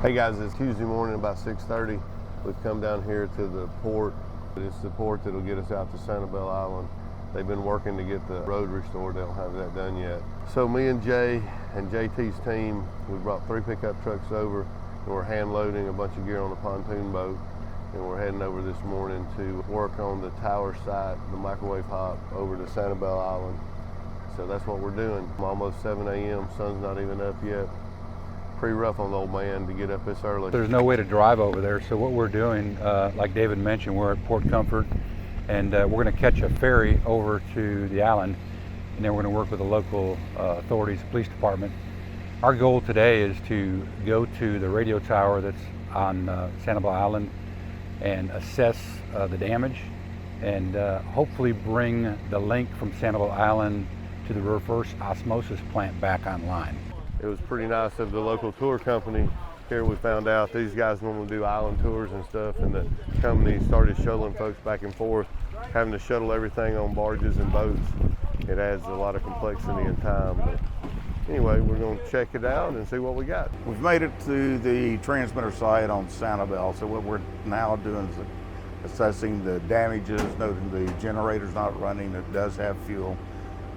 Hey guys, it's Tuesday morning about 6:30. We've come down here to the port. It's the port that'll get us out to Sanibel Island. They've been working to get the road restored. They don't have that done yet. So me and Jay and JT's team, we brought 3 pickup trucks over and we're hand loading a bunch of gear on a pontoon boat. And we're heading over this morning to work on the tower site, the microwave hop over to Sanibel Island. So that's what we're doing. Almost 7 a.m., sun's not even up yet. Pretty rough on the old man to get up this early. There's no way to drive over there, so what we're doing, like David mentioned, we're at Port Comfort, and we're going to catch a ferry over to the island, and then we're going to work with the local authorities, police department. Our goal today is to go to the radio tower that's on Sanibel Island and assess the damage, and hopefully bring the link from Sanibel Island to the reverse osmosis plant back online. It was pretty nice of the local tour company. Here we found out these guys normally do island tours and stuff, and the company started shuttling folks back and forth, having to shuttle everything on barges and boats. It adds a lot of complexity and time. But anyway, we're going to check it out and see what we got. We've made it to the transmitter site on Sanibel, so what we're now doing is assessing the damages, noting the generator's not running, it does have fuel,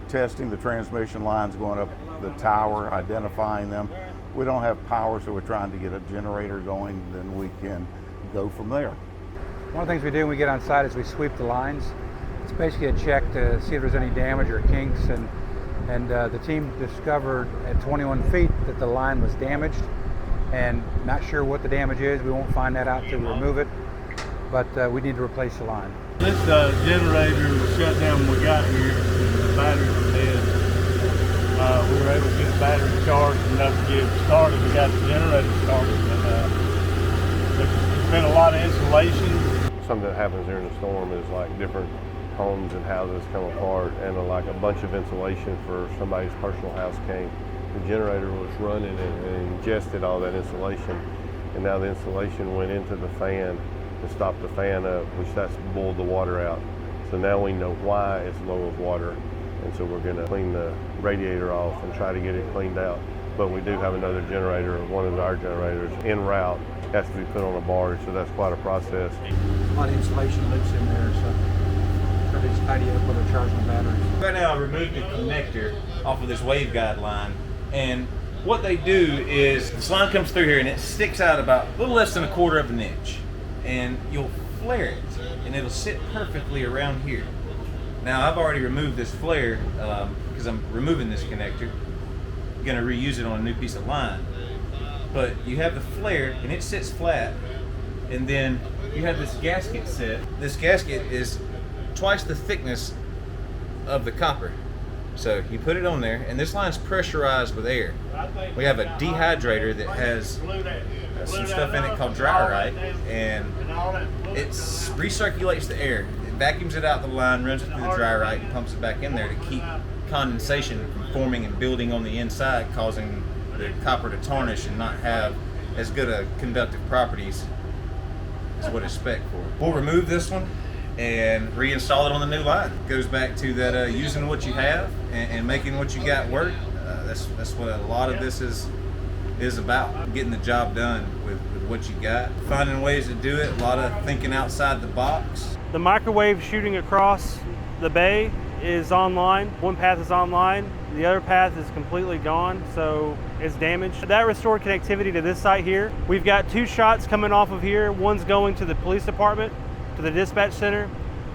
testing the transmission lines going up the tower, identifying them. We don't have power, so we're trying to get a generator going, then we can go from there. One of the things we do when we get on site is we sweep the lines. It's basically a check to see if there's any damage or kinks, and the team discovered at 21 feet that the line was damaged, and not sure what the damage is. We won't find that out till we remove it, but we need to replace the line. This generator was shut down when we got here. The batteries were dead. We were able to get the battery charged enough to get it started. We got the generator started. And, there's been a lot of insulation. Something that happens during a storm is like different homes and houses come apart, and like a bunch of insulation for somebody's personal house came. The generator was running and ingested all that insulation, and now the insulation went into the fan to stop the fan up, which that's boiled the water out. So now we know why it's low of water, and so we're going to clean the radiator off and try to get it cleaned out. But we do have another generator, one of our generators, en route, has to be put on a barge, so that's quite a process. A lot of insulation leaks in there, so try to just tidy up while they're charging the batteries. Right now I removed the connector off of this waveguide line, and what they do is this line comes through here and it sticks out about a little less than 1/4 of an inch, and you'll flare it and it'll sit perfectly around here. Now I've already removed this flare because I'm removing this connector. I'm going to reuse it on a new piece of line, but you have the flare and it sits flat, and then you have this gasket set. This gasket is twice the thickness of the copper. So you put it on there, and this line's pressurized with air. We have a dehydrator that has some stuff in it called dryerite, and it recirculates the air. It vacuums it out the line, runs it through the dryerite, and pumps it back in there to keep condensation from forming and building on the inside, causing the copper to tarnish and not have as good a conductive properties as what it's spec for. We'll remove this one and reinstall it on the new line. It goes back to that using what you have and making what you got work. That's what a lot of this is about, getting the job done with what you got. Finding ways to do it, a lot of thinking outside the box. The microwave shooting across the bay is online. One path is online, the other path is completely gone, so it's damaged. That restored connectivity to this site here. We've got 2 shots coming off of here. One's going to the police department, to the dispatch center.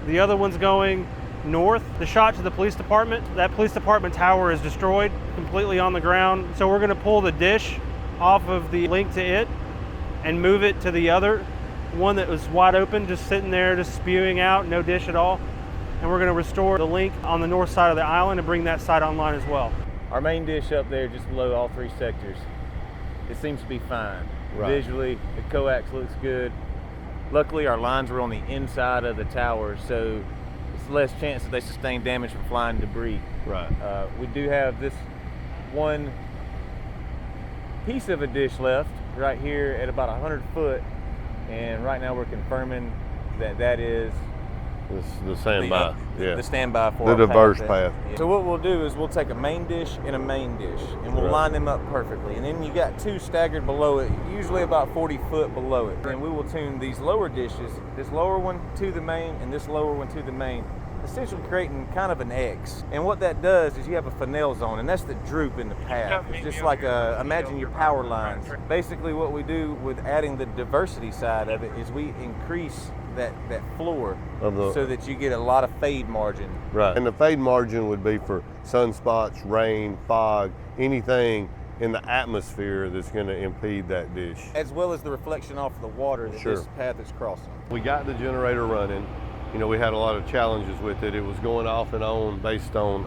The other one's going north. The shot to the police department, that police department tower is destroyed, completely on the ground. So we're gonna pull the dish off of the link to it and move it to the other one that was wide open, just sitting there, just spewing out, no dish at all. And we're gonna restore the link on the north side of the island and bring that site online as well. Our main dish up there, just below all 3 sectors, it seems to be fine. Right. Visually, the coax looks good. Luckily, our lines were on the inside of the tower, so it's less chance that they sustain damage from flying debris. Right. We do have this one piece of a dish left right here at about 100 foot, and right now we're confirming that that is The standby, yeah. The standby for The our diverse path. path. So what we'll do is we'll take a main dish and a main dish, and we'll Right. line them up perfectly. And then you got two staggered below it, usually about 40 foot below it. And we will tune these lower dishes, this lower one to the main and this lower one to the main, essentially creating kind of an X. And what that does is you have a fennel zone, and that's the droop in the path. It's just like imagine your power lines. Basically what we do with adding the diversity side of it is we increase that floor so that you get a lot of fade margin. Right. And the fade margin would be for sunspots, rain, fog, anything in the atmosphere that's going to impede that dish. As well as the reflection off the water that Sure. this path is crossing. We got the generator running. You know, we had a lot of challenges with it. It was going off and on based on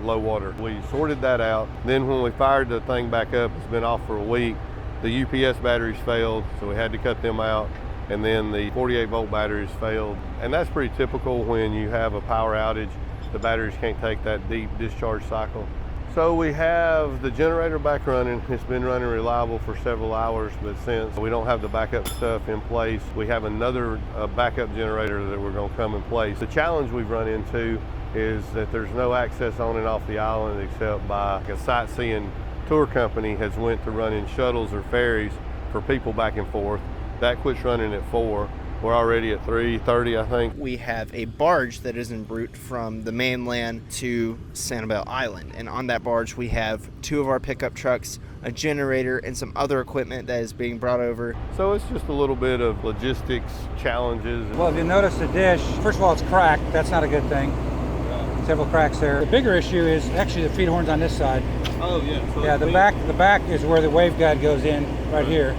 low water. We sorted that out. Then when we fired the thing back up, it's been off for a week. The UPS batteries failed, so we had to cut them out. And then the 48-volt batteries failed. And that's pretty typical when you have a power outage. The batteries can't take that deep discharge cycle. So we have the generator back running. It's been running reliable for several hours, but since we don't have the backup stuff in place, we have another backup generator that we're gonna come in place. The challenge we've run into is that there's no access on and off the island except by a sightseeing tour company has went to running shuttles or ferries for people back and forth. That quits running at 4. We're already at 3:30, I think. We have a barge that is en route from the mainland to Sanibel Island. And on that barge, we have 2 of our pickup trucks, a generator, and some other equipment that is being brought over. So it's just a little bit of logistics challenges. Well, if you notice the dish, first of all, it's cracked. That's not a good thing. Several cracks there. The bigger issue is actually the feed horns on this side. Oh, yeah. So Yeah, the back is where the wave guide goes in, right here.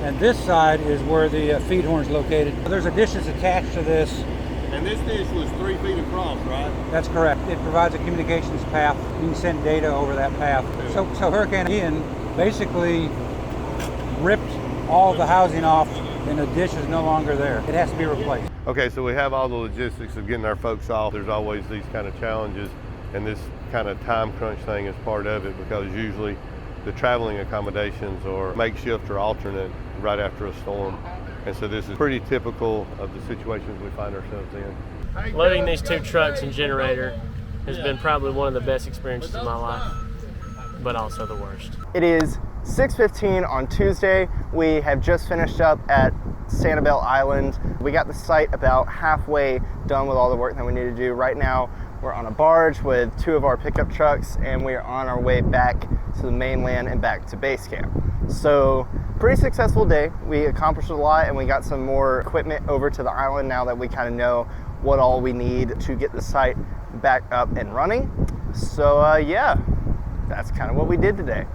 And this side is where the feed horn's located. There's a dish that's attached to this. And this dish was 3 feet across, right? That's correct. It provides a communications path. You can send data over that path. So Hurricane Ian basically ripped all the housing off, and the dish is no longer there. It has to be replaced. Okay, so we have all the logistics of getting our folks off. There's always these kind of challenges, and this kind of time crunch thing is part of it, because usually the traveling accommodations are makeshift or alternate right after a storm. And so this is pretty typical of the situations we find ourselves in. Loading these 2 trucks and generator has been probably one of the best experiences of my life, but also the worst. It is 6:15 on Tuesday. We have just finished up at Sanibel Island. We got the site about halfway done with all the work that we need to do. Right now, we're on a barge with 2 of our pickup trucks, and we are on our way back to the mainland and back to base camp. So, pretty successful day. We accomplished a lot, and we got some more equipment over to the island now that we kind of know what all we need to get the site back up and running. So yeah, that's kind of what we did today.